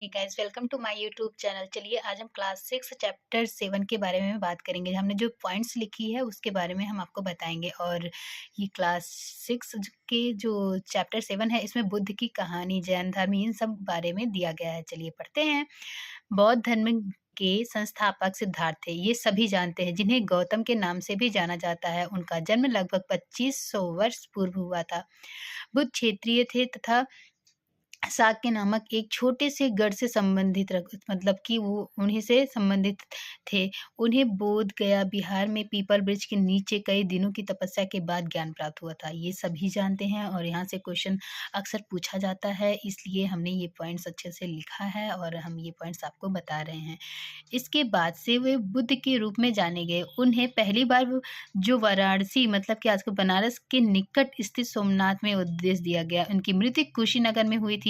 Guys, welcome to my YouTube channel. चलिए आज हम क्लास 6 चैप्टर 7 के बारे में बात करेंगे। हमने जो पॉइंट्स लिखी है उसके बारे में हम आपको बताएंगे। और ये क्लास 6 के जो चैप्टर 7 है इसमें बुद्ध की कहानी, जैन धर्म, इन सब बारे में दिया गया है। चलिए पढ़ते हैं। बौद्ध धर्म के संस्थापक सिद्धार्थ थे। ये सभी जानते हैं, जिन्हें गौतम के नाम से भी जाना जाता है। उनका जन्म लगभग 2500 वर्ष पूर्व हुआ था। बुद्ध क्षेत्रीय थे तथा शाक्य नामक एक छोटे से गढ़ से संबंधित मतलब कि वो उन्हीं से संबंधित थे। उन्हें बोध गया बिहार में पीपल वृक्ष के नीचे कई दिनों की तपस्या के बाद ज्ञान प्राप्त हुआ था। ये सभी जानते हैं और यहाँ से क्वेश्चन अक्सर पूछा जाता है, इसलिए हमने ये पॉइंट्स अच्छे से लिखा है और हम ये पॉइंट्स आपको बता रहे हैं। इसके बाद से वे बुद्ध के रूप में जाने गए। उन्हें पहली बार जो वाराणसी मतलब कि आज के बनारस के निकट स्थित सोमनाथ में उपदेश दिया गया। उनकी मृत्यु कुशीनगर में हुई थी।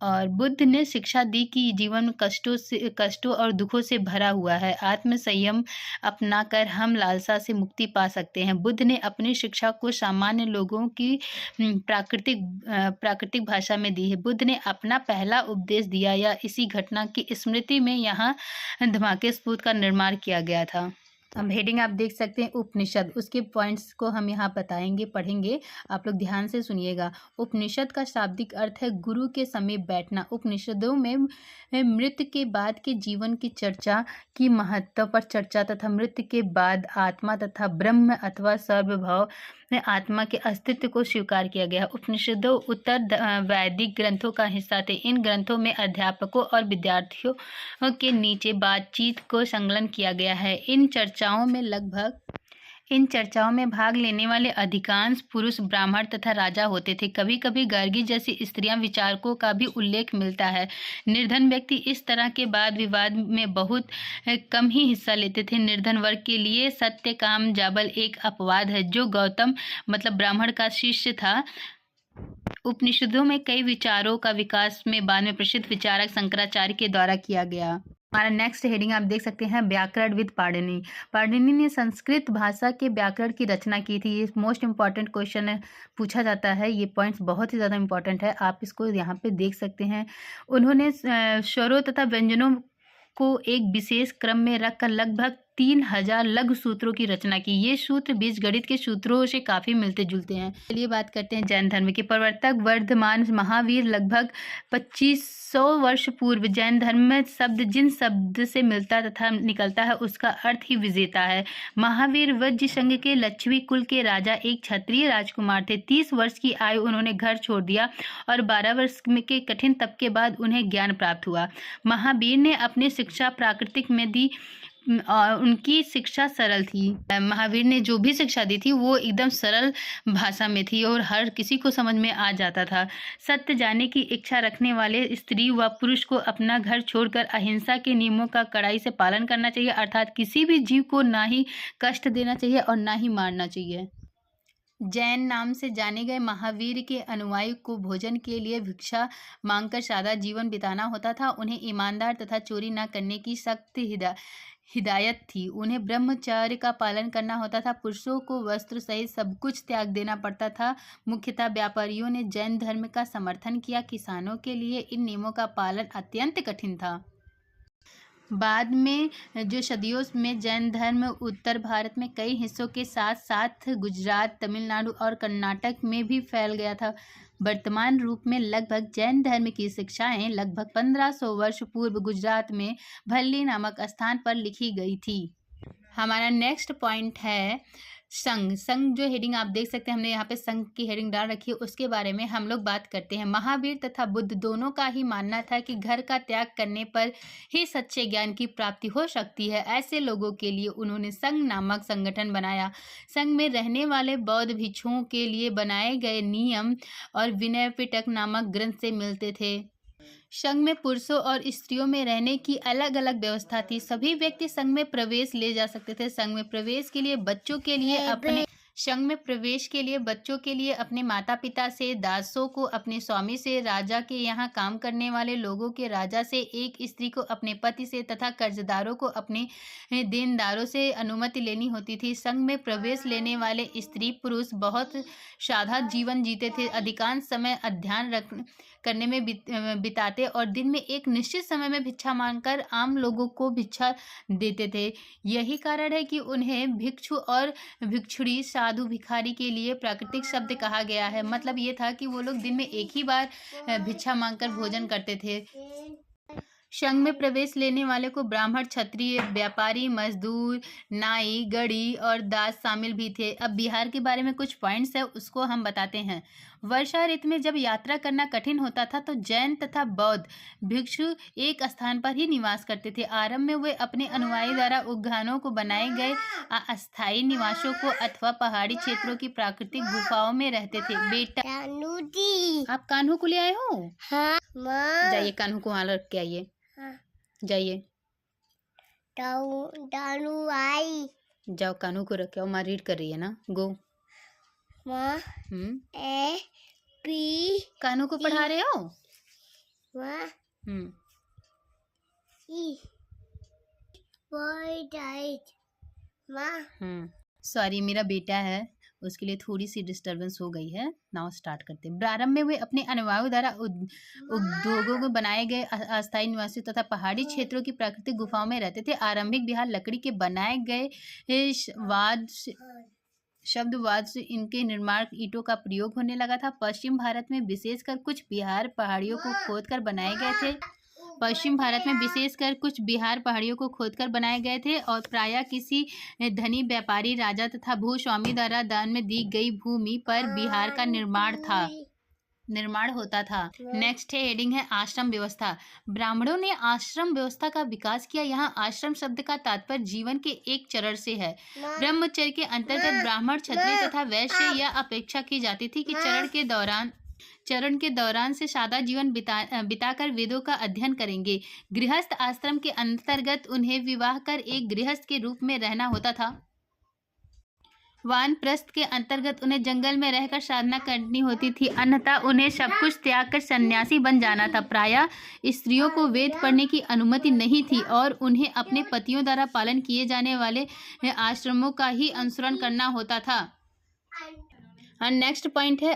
और बुद्ध ने शिक्षा दी कि जीवन कष्टों और दुखों से भरा हुआ है। आत्म संयम अपनाकर हम लालसा से मुक्ति पा सकते हैं। बुद्ध ने अपनी शिक्षा को सामान्य लोगों की प्राकृतिक भाषा में दी है। बुद्ध ने अपना पहला उपदेश दिया या इसी घटना की स्मृति में यहाँ धमाके स्फूर्त का निर्माण किया गया था। अब हेडिंग आप देख सकते हैं उपनिषद, उसके पॉइंट्स को हम यहाँ बताएंगे, पढ़ेंगे। आप लोग ध्यान से सुनिएगा। उपनिषद का शाब्दिक अर्थ है गुरु के समीप बैठना। उपनिषदों में मृत्यु के बाद के जीवन की चर्चा की महत्व पर चर्चा तथा मृत्यु के बाद आत्मा तथा ब्रह्म अथवा सर्वभाव में आत्मा के अस्तित्व को स्वीकार किया गया। उपनिषदों उत्तर वैदिक ग्रंथों का हिस्सा थे। इन ग्रंथों में अध्यापकों और विद्यार्थियों के नीचे बातचीत को संकलन किया गया है। इन चर्चाओं में भाग लेने वाले अधिकांश पुरुष ब्राह्मण तथा राजा होते थे। कभी कभी गार्गी जैसी स्त्रियां विचारकों का भी उल्लेख मिलता है। निर्धन व्यक्ति इस तरह के वाद विवाद में बहुत कम ही हिस्सा लेते थे। निर्धन वर्ग के लिए सत्यकाम जाबल एक अपवाद है, जो गौतम मतलब ब्राह्मण का शिष्य था। उपनिषदों में कई विचारों का विकास में बाद में प्रसिद्ध विचारक शंकराचार्य के द्वारा किया गया। हमारा नेक्स्ट हेडिंग आप देख सकते हैं व्याकरण विद पाणिनि। पाणिनि ने संस्कृत भाषा के व्याकरण की रचना की थी। ये मोस्ट इंपॉर्टेंट क्वेश्चन है, पूछा जाता है। ये पॉइंट्स बहुत ही ज़्यादा इंपॉर्टेंट है, आप इसको यहाँ पे देख सकते हैं। उन्होंने स्वरों तथा व्यंजनों को एक विशेष क्रम में रखकर लगभग 3000 लघु सूत्रों की रचना की। ये सूत्र बीजगणित के सूत्रों से काफ़ी मिलते जुलते हैं। चलिए बात करते हैं जैन धर्म के प्रवर्तक वर्धमान महावीर। लगभग 2500 वर्ष पूर्व जैन धर्म में शब्द जिन शब्द से मिलता तथा निकलता है उसका अर्थ ही विजेता है। महावीर वज्र संघ के लक्ष्मी कुल के राजा एक क्षत्रिय राजकुमार थे। 30 वर्ष की आयु उन्होंने घर छोड़ दिया और 12 वर्ष के कठिन तप के बाद उन्हें ज्ञान प्राप्त हुआ। महावीर ने अपनी शिक्षा प्राकृतिक में दी और उनकी शिक्षा सरल थी। महावीर ने जो भी शिक्षा दी थी वो एकदम सरल भाषा में थी और हर किसी को समझ में आ जाता था। सत्य जानने की इच्छा रखने वाले स्त्री व पुरुष को अपना घर छोड़कर अहिंसा के नियमों का कड़ाई से पालन करना चाहिए, अर्थात किसी भी जीव को ना ही कष्ट देना चाहिए और ना ही मारना चाहिए। जैन नाम से जाने गए महावीर के अनुयायी को भोजन के लिए भिक्षा मांगकर सादा जीवन बिताना होता था। उन्हें ईमानदार तथा चोरी न करने की सख्त हिदायत थी। उन्हें ब्रह्मचर्य का पालन करना होता था। पुरुषों को वस्त्र सहित सब कुछ त्याग देना पड़ता था। मुख्यतः व्यापारियों ने जैन धर्म का समर्थन किया। किसानों के लिए इन नियमों का पालन अत्यंत कठिन था। बाद में जो सदियों में जैन धर्म उत्तर भारत में कई हिस्सों के साथ साथ गुजरात, तमिलनाडु और कर्नाटक में भी फैल गया था। वर्तमान रूप में लगभग जैन धर्म की शिक्षाएं लगभग 1500 वर्ष पूर्व गुजरात में भल्ली नामक स्थान पर लिखी गई थी। हमारा नेक्स्ट पॉइंट है संघ। संघ जो हेडिंग आप देख सकते हैं, हमने यहाँ पे संघ की हेडिंग डाल रखी है, उसके बारे में हम लोग बात करते हैं। महावीर तथा बुद्ध दोनों का ही मानना था कि घर का त्याग करने पर ही सच्चे ज्ञान की प्राप्ति हो सकती है। ऐसे लोगों के लिए उन्होंने संघ नामक संगठन बनाया। संघ में रहने वाले बौद्ध भिक्षुओं के लिए बनाए गए नियम और विनय पिटक नामक ग्रंथ से मिलते थे। संघ में पुरुषों और स्त्रियों में रहने की अलग अलग व्यवस्था थी। सभी व्यक्ति संघ में प्रवेश ले जा सकते थे। संघ में प्रवेश के लिए बच्चों के लिए अपने माता पिता से, दासों को अपने स्वामी से, राजा के यहाँ काम करने वाले लोगों के राजा से, एक स्त्री को अपने पति से तथा कर्जदारों को अपने देनदारों से अनुमति लेनी होती थी। संघ में प्रवेश लेने वाले स्त्री पुरुष बहुत सादा जीवन जीते थे। अधिकांश समय करने में बिताते और दिन में एक निश्चित समय में भिक्षा मांगकर आम लोगों को भिक्षा देते थे। यही कारण है कि उन्हें भिक्षु और भिक्षुणी, साधु, भिखारी के लिए प्राकृतिक शब्द कहा गया है। मतलब ये था कि वो लोग दिन में एक ही बार भिक्षा मांगकर भोजन करते थे। संघ में प्रवेश लेने वाले को ब्राह्मण, क्षत्रिय, व्यापारी, मजदूर, नाई, गढ़ी और दास शामिल भी थे। अब बिहार के बारे में कुछ पॉइंट्स है, उसको हम बताते हैं। वर्षा ऋतु में जब यात्रा करना कठिन होता था तो जैन तथा बौद्ध भिक्षु एक स्थान पर ही निवास करते थे। आरंभ में वे अपने अनुयायी द्वारा उद्यानों को बनाए गए अस्थायी निवासों को अथवा पहाड़ी क्षेत्रों की प्राकृतिक गुफाओं में रहते थे। बेटा आप कान्हू को ले आए हो? हाँ, जाइए कान्हू को वहां रख के आइए। जाइए जाओ कानू को रखे। माँ रीड कर रही है ना, गो। ए पी कानू को पढ़ा रहे हो? सॉरी, मेरा बेटा है, उसके लिए थोड़ी सी डिस्टरबेंस हो गई है। नाउ स्टार्ट करते हैं। प्रारंभ में वे अपने अनुयायियों द्वारा उद्योगों में बनाए गए अस्थायी निवासी तथा पहाड़ी क्षेत्रों की प्राकृतिक गुफाओं में रहते थे। आरंभिक बिहार लकड़ी के बनाए गए शब्दवाद से इनके निर्माण ईंटों का प्रयोग होने लगा था। पश्चिम भारत में विशेषकर कुछ बिहार पहाड़ियों को खोदकर बनाए गए थे। बनाए गए थे और प्रायः किसी धनी व्यापारी, राजा तथा भूस्वामी द्वारा दान में दी गई भूमि पर बिहार का निर्माण होता था। नेक्स्ट हेडिंग है आश्रम व्यवस्था। ब्राह्मणों ने आश्रम व्यवस्था का विकास किया। यहाँ आश्रम शब्द का तात्पर्य जीवन के एक चरण से है। ब्रह्मचर्य के अंतर्गत ब्राह्मण, क्षत्रिय तथा वैश्य यह अपेक्षा की जाती थी कि चरण के दौरान से सादा जीवन बिताकर वेदों का अध्ययन करेंगे। गृहस्थ आश्रम के अंतर्गत उन्हें विवाह कर एक गृहस्थ के रूप में रहना होता था। वानप्रस्थ के अंतर्गत उन्हें जंगल में रहकर साधना करनी होती थी, अन्यथा उन्हें सब कुछ त्याग कर सन्यासी बन जाना था। प्रायः स्त्रियों को वेद पढ़ने की अनुमति नहीं थी और उन्हें अपने पतियों द्वारा पालन किए जाने वाले आश्रमों का ही अनुसरण करना होता था। नेक्स्ट पॉइंट है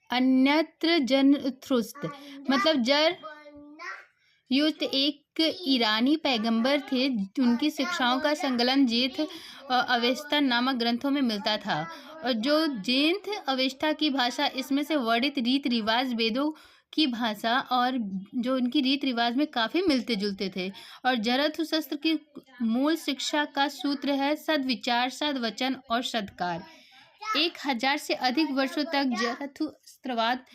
अन्यत्र जरथुस्त्र। मतलब जरथुस्त्र एक ईरानी पैगंबर थे। उनकी शिक्षाओं का संकलन जेथ अवेस्ता नामक ग्रंथों में मिलता था और जो जेथ अवेस्ता की भाषा, इसमें से वर्णित रीत रिवाज वेदों की भाषा और जो उनकी रीत रिवाज में काफ़ी मिलते जुलते थे। और जरथुस्त्र की मूल शिक्षा का सूत्र है सद्विचार, सद्वचन और सद्कार। 1000 से अधिक वर्षों तक जरथुस्त्रवाद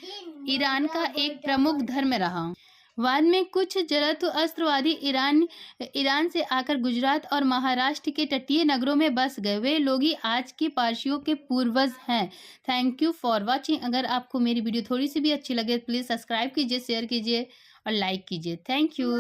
ईरान का एक प्रमुख धर्म रहा। बाद में कुछ जरथुस्त्रवादी ईरान से आकर गुजरात और महाराष्ट्र के तटीय नगरों में बस गए। वे लोग ही आज के पारसियों के पूर्वज हैं। Thank you for watching. अगर आपको मेरी वीडियो थोड़ी सी भी अच्छी लगे प्लीज़ सब्सक्राइब कीजिए, शेयर कीजिए और लाइक कीजिए। Thank you.